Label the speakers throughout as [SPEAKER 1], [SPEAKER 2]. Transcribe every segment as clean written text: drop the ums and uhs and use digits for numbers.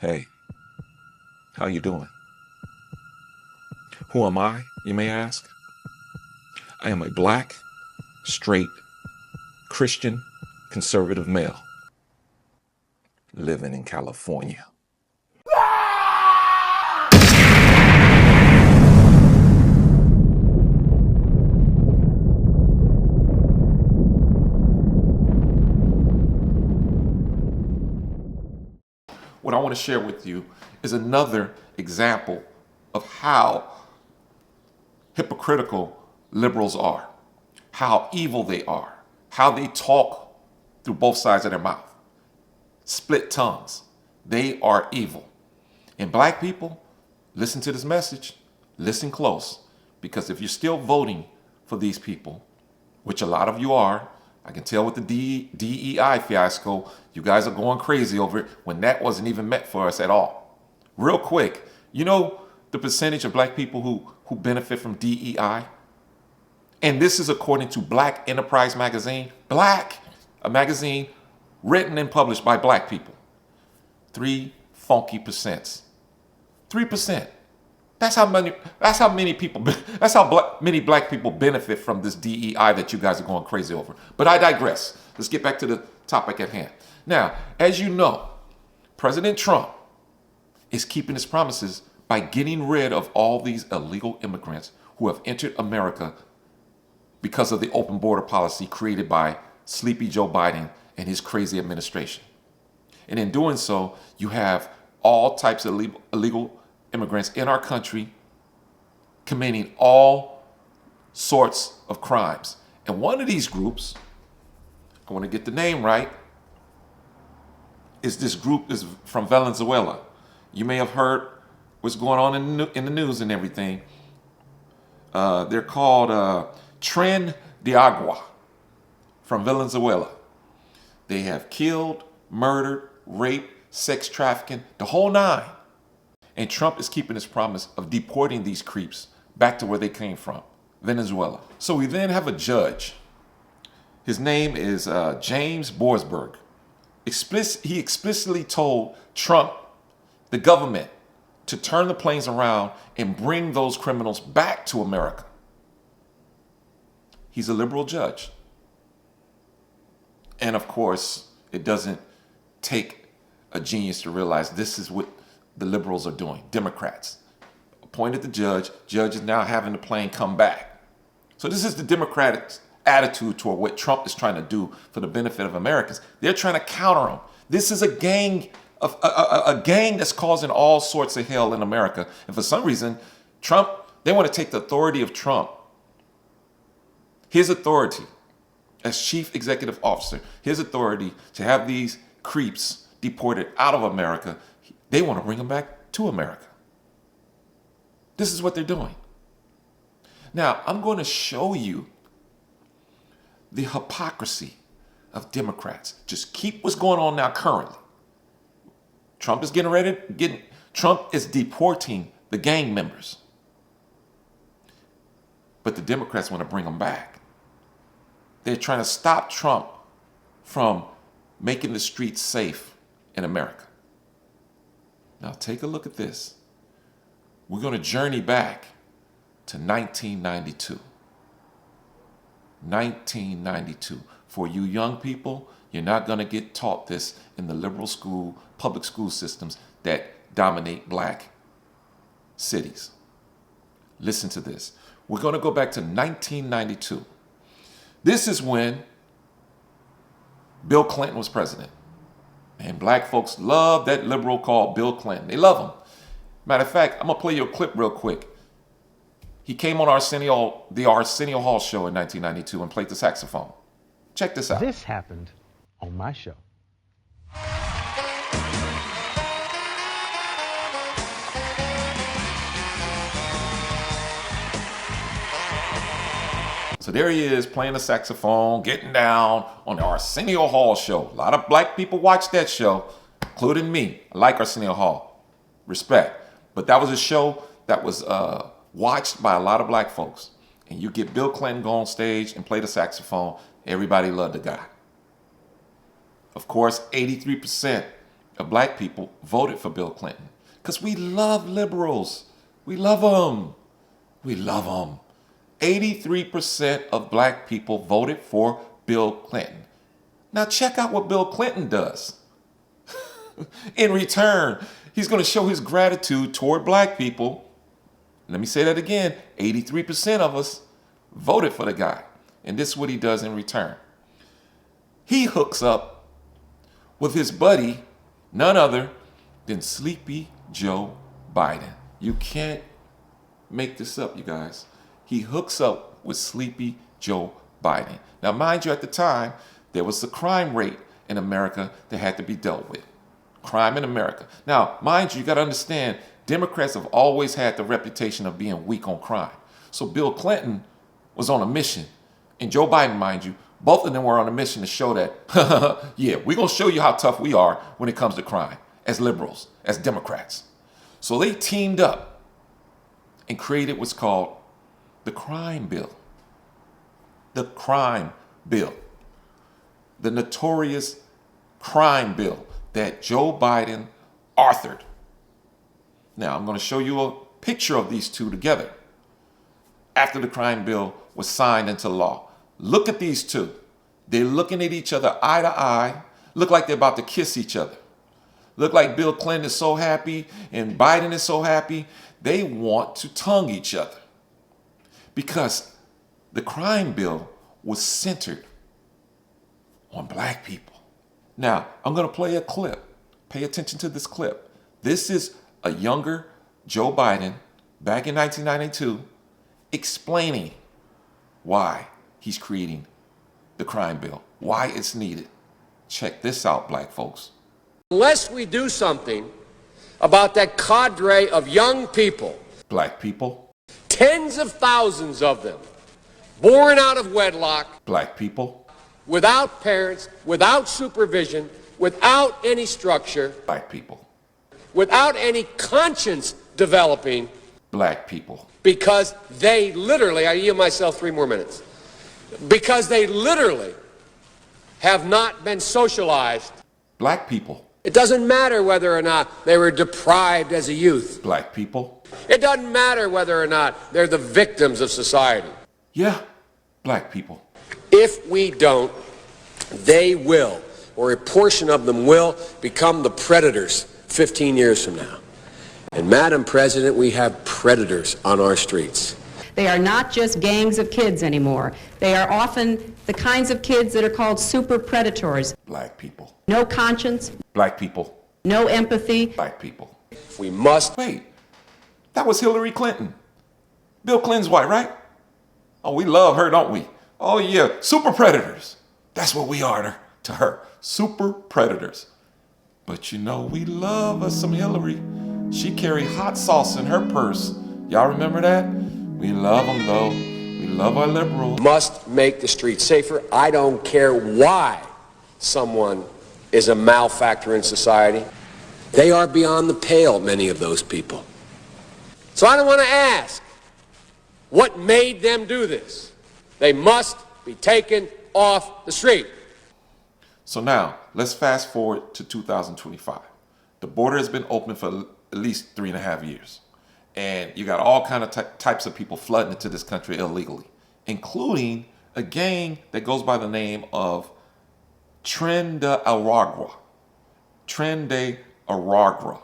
[SPEAKER 1] Hey, how you doing? Who am I, you may ask? I am a black, straight, Christian, conservative male living in California. What I want to share with you is another example of how hypocritical liberals are, how evil they are, how they talk through both sides of their mouth, split tongues. They are evil. And black people, listen to this message, listen close, because if you're still voting for these people, which a lot of you are, I can tell with the DEI fiasco, you guys are going crazy over it when that wasn't even meant for us at all. Real quick, you know the percentage of black people who benefit from DEI? And this is according to Black Enterprise magazine. Black, a magazine written and published by black people. 3 funky percents. 3%. That's how many black people benefit from this DEI that you guys are going crazy over. But I digress. Let's get back to the topic at hand. Now, as you know, President Trump is keeping his promises by getting rid of all these illegal immigrants who have entered America because of the open border policy created by sleepy Joe Biden and his crazy administration. And in doing so, you have all types of illegal immigrants in our country committing all sorts of crimes. And one of these groups, I want to get the name right, this group is from Venezuela. You may have heard what's going on in the news and everything. They're called Tren De Aragua from Venezuela. They have killed, murdered, raped, sex trafficking, the whole nine. And Trump is keeping his promise of deporting these creeps back to where they came from, Venezuela. So we then have a judge. His name is James Borsberg. He explicitly told Trump, the government, to turn the planes around and bring those criminals back to America. He's a liberal judge. And of course, it doesn't take a genius to realize this is what the liberals are doing. Democrats appointed the judge. Judge is now having the plane come back. So this is the Democratic attitude toward what Trump is trying to do for the benefit of Americans. They're trying to counter him. This is a gang that's causing all sorts of hell in America. And for some reason, they want to take the authority of Trump, his authority as chief executive officer, his authority to have these creeps deported out of America. They want to bring them back to America. This is what they're doing. Now, I'm going to show you the hypocrisy of Democrats. Just keep what's going on now currently. Trump is Trump is deporting the gang members. But the Democrats want to bring them back. They're trying to stop Trump from making the streets safe in America. Now take a look at this. We're going to journey back to 1992. 1992. For you young people, you're not going to get taught this in the liberal public school systems that dominate black cities. Listen to this. We're going to go back to 1992. This is when Bill Clinton was president. And black folks love that liberal called Bill Clinton. They love him. Matter of fact, I'm going to play you a clip real quick. He came on the Arsenio Hall show in 1992 and played the saxophone. Check this out.
[SPEAKER 2] This happened on my show.
[SPEAKER 1] So there he is playing the saxophone, getting down on the Arsenio Hall show. A lot of black people watch that show, including me. I like Arsenio Hall. Respect. But that was a show that was watched by a lot of black folks. And you get Bill Clinton go on stage and play the saxophone. Everybody loved the guy. Of course, 83% of black people voted for Bill Clinton because we love liberals. We love them. We love them. 83% of black people voted for Bill Clinton. Now check out what Bill Clinton does. In return, he's going to show his gratitude toward black people. Let me say that again. 83% of us voted for the guy. And this is what he does in return. He hooks up with his buddy, none other than Sleepy Joe Biden. You can't make this up, you guys. He hooks up with Sleepy Joe Biden. Now, mind you, at the time, there was the crime rate in America that had to be dealt with. Crime in America. Now, mind you, you got to understand, Democrats have always had the reputation of being weak on crime. So Bill Clinton was on a mission. And Joe Biden, mind you, both of them were on a mission to show that, yeah, we're going to show you how tough we are when it comes to crime, as liberals, as Democrats. So they teamed up and created what's called the crime bill. The crime bill. The notorious crime bill that Joe Biden authored. Now, I'm going to show you a picture of these two together after the crime bill was signed into law. Look at these two. They're looking at each other eye to eye. Look like they're about to kiss each other. Look like Bill Clinton is so happy and Biden is so happy. They want to tongue each other because the crime bill was centered on black people. Now, I'm going to play a clip. Pay attention to this clip. This is a younger Joe Biden back in 1992 explaining why he's creating the crime bill, why it's needed. Check this out, black folks.
[SPEAKER 3] Unless we do something about that cadre of young people,
[SPEAKER 1] Black people.
[SPEAKER 3] tens of thousands of them, born out of wedlock,
[SPEAKER 1] Black people.
[SPEAKER 3] without parents, without supervision, without any structure,
[SPEAKER 1] Black people.
[SPEAKER 3] without any conscience developing,
[SPEAKER 1] Black people.
[SPEAKER 3] because they literally, I yield myself 3 more minutes, because they literally have not been socialized.
[SPEAKER 1] Black people.
[SPEAKER 3] It doesn't matter whether or not they were deprived as a youth.
[SPEAKER 1] Black people.
[SPEAKER 3] It doesn't matter whether or not they're the victims of society.
[SPEAKER 1] Yeah, black people.
[SPEAKER 3] If we don't, they will, or a portion of them will, become the predators 15 years from now. And Madam President, we have predators on our streets.
[SPEAKER 4] They are not just gangs of kids anymore. They are often the kinds of kids that are called super predators.
[SPEAKER 1] Black people.
[SPEAKER 4] No conscience,
[SPEAKER 1] Black people.
[SPEAKER 4] no empathy.
[SPEAKER 1] Black people.
[SPEAKER 3] We must.
[SPEAKER 1] Wait, that was Hillary Clinton. Bill Clinton's wife, right? Oh, we love her, don't we? Oh, yeah, super predators. That's what we are to her, super predators. But you know, we love us some Hillary. She carried hot sauce in her purse. Y'all remember that? We love them, though. We love our liberals.
[SPEAKER 3] Must make the streets safer. I don't care why someone is a malefactor in society. They are beyond the pale, many of those people. So I don't want to ask what made them do this. They must be taken off the street.
[SPEAKER 1] So now, let's fast forward to 2025. The border has been open for at least 3.5 years. And you got all kind of types of people flooding into this country illegally, including a gang that goes by the name of Tren De Aragua. Tren De Aragua.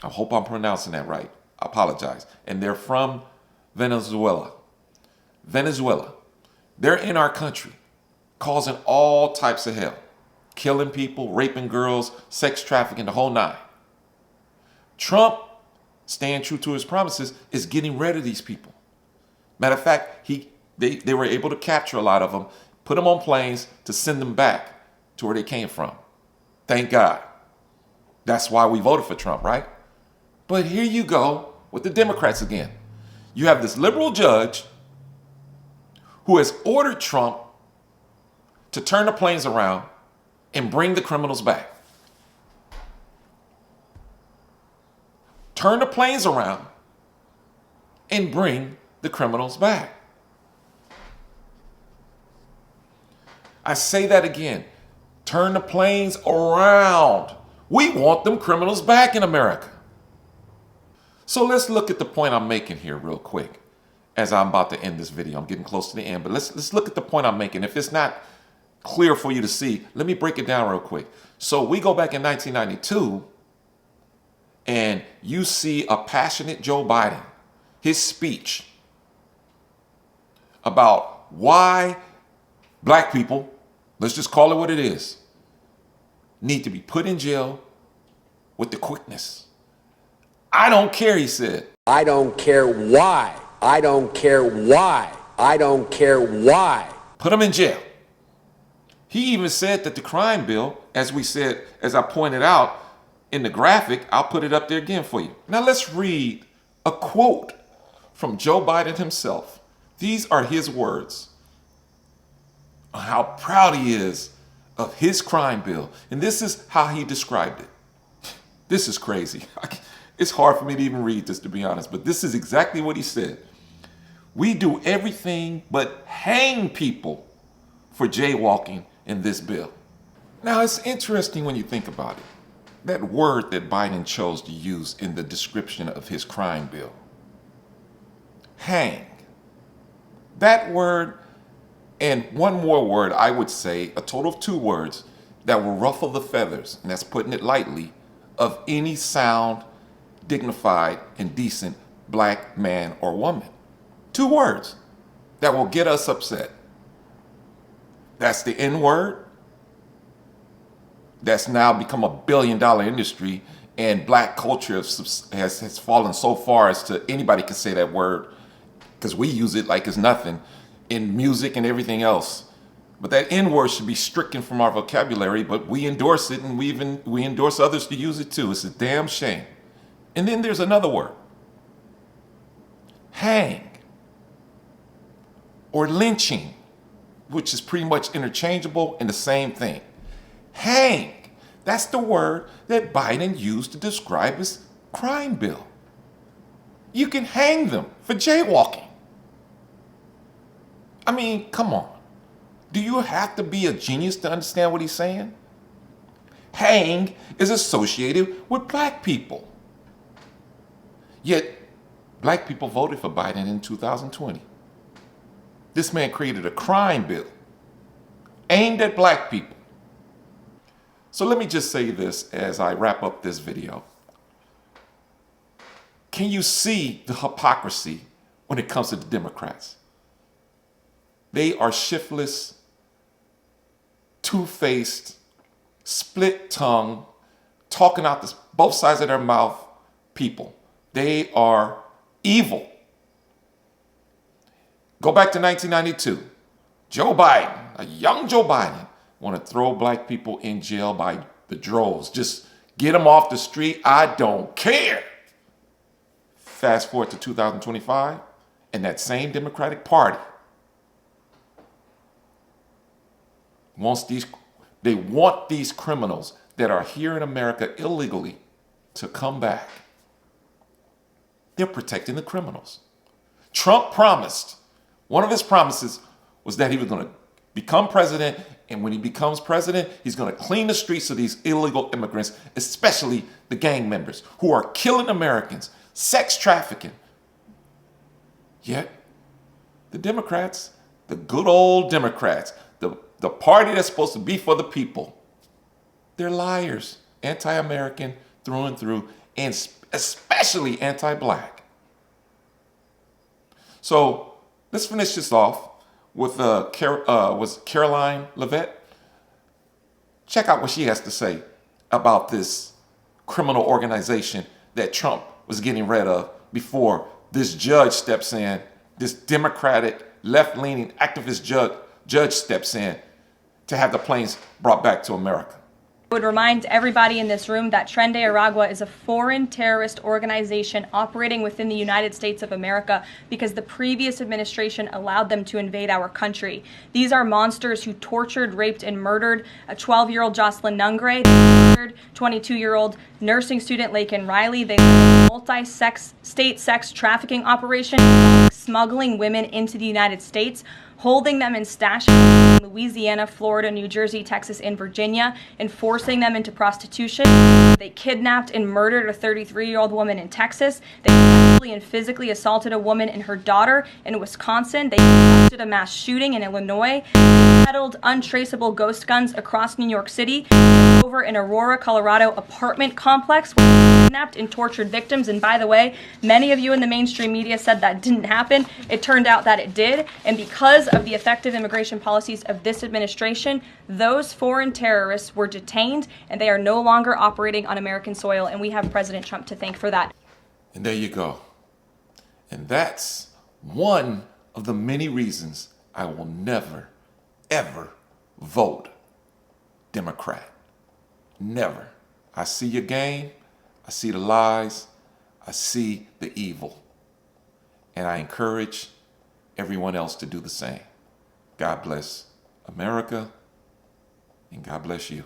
[SPEAKER 1] I hope I'm pronouncing that right. I apologize. And they're from Venezuela. Venezuela. They're in our country, causing all types of hell. Killing people, raping girls, sex trafficking, the whole nine. Trump, staying true to his promises, is getting rid of these people. Matter of fact, they were able to capture a lot of them, put them on planes to send them back to where they came from. Thank God. That's why we voted for Trump, right? But here you go with the Democrats again. You have this liberal judge who has ordered Trump to turn the planes around and bring the criminals back. Turn the planes around and bring the criminals back. I say that again. Turn the planes around. We want them criminals back in America. So let's look at the point I'm making here real quick as I'm about to end this video. I'm getting close to the end, but let's look at the point I'm making. If it's not clear for you to see, let me break it down real quick. So we go back in 1992 and you see a passionate Joe Biden, his speech about why black people, let's just call it what it is, need to be put in jail with the quickness. I don't care, he said.
[SPEAKER 3] I don't care why. I don't care why. I don't care why.
[SPEAKER 1] Put them in jail. He even said that the crime bill, as we said, as I pointed out in the graphic, I'll put it up there again for you. Now let's read a quote from Joe Biden himself. These are his words on how proud he is of his crime bill. And this is how he described it. This is crazy. It's hard for me to even read this, to be honest, but this is exactly what he said. We do everything but hang people for jaywalking in this bill. Now, it's interesting when you think about it. That word that Biden chose to use in the description of his crime bill. Hang. That word and one more word, I would say, a total of 2 words that will ruffle the feathers, and that's putting it lightly, of any sound, dignified, and decent black man or woman. 2 words that will get us upset. That's the N word. That's now become a $1 billion industry, and black culture has fallen so far as to anybody can say that word because we use it like it's nothing in music and everything else. But that N word should be stricken from our vocabulary, but we endorse it, and we endorse others to use it too. It's a damn shame. And then there's another word. Hang. Or lynching, which is pretty much interchangeable and the same thing. Hang. That's the word that Biden used to describe his crime bill. You can hang them for jaywalking. I mean, come on. Do you have to be a genius to understand what he's saying? Hang is associated with black people. Yet, black people voted for Biden in 2020. This man created a crime bill aimed at black people. So let me just say this as I wrap up this video. Can you see the hypocrisy when it comes to the Democrats? They are shiftless, two-faced, split-tongued, talking out both sides of their mouth people. They are evil. Go back to 1992. Joe Biden, a young Joe Biden, want to throw black people in jail by the droves. Just get them off the street. I don't care. Fast forward to 2025, and that same Democratic Party want these criminals that are here in America illegally to come back. They're protecting the criminals. Trump promised, one of his promises was that he was going to become president, and when he becomes president, he's going to clean the streets of these illegal immigrants, especially the gang members who are killing Americans, sex trafficking. Yet, the Democrats, the good old Democrats, the party that's supposed to be for the people, they're liars, anti-American through and through, and especially anti-black. So let's finish this off with Caroline Levitt. Check out what she has to say about this criminal organization that Trump was getting rid of before this judge steps in, this Democratic, left-leaning activist judge steps in to have the planes brought back to America.
[SPEAKER 5] I would remind everybody in this room that Tren De Aragua is a foreign terrorist organization operating within the United States of America because the previous administration allowed them to invade our country. These are monsters who tortured, raped, and murdered a 12-year-old Jocelyn Nungre. They murdered 22-year-old nursing student Laken Riley. They led a multi-state sex trafficking operation, smuggling women into the United States. holding them in stash houses in Louisiana, Florida, New Jersey, Texas, and Virginia, and forcing them into prostitution. They kidnapped and murdered a 33-year-old woman in Texas. They sexually and physically assaulted a woman and her daughter in Wisconsin. They conducted a mass shooting in Illinois. They peddled untraceable ghost guns across New York City. Over in Aurora, Colorado apartment complex where they kidnapped and tortured victims. And by the way, many of you in the mainstream media said that didn't happen. It turned out that it did. And because of the effective immigration policies of this administration, those foreign terrorists were detained and they are no longer operating on American soil. And we have President Trump to thank for that.
[SPEAKER 1] And there you go. And that's one of the many reasons I will never, ever vote Democrat. Never. I see your game. I see the lies. I see the evil. And I encourage everyone else to do the same. God bless America, and God bless you.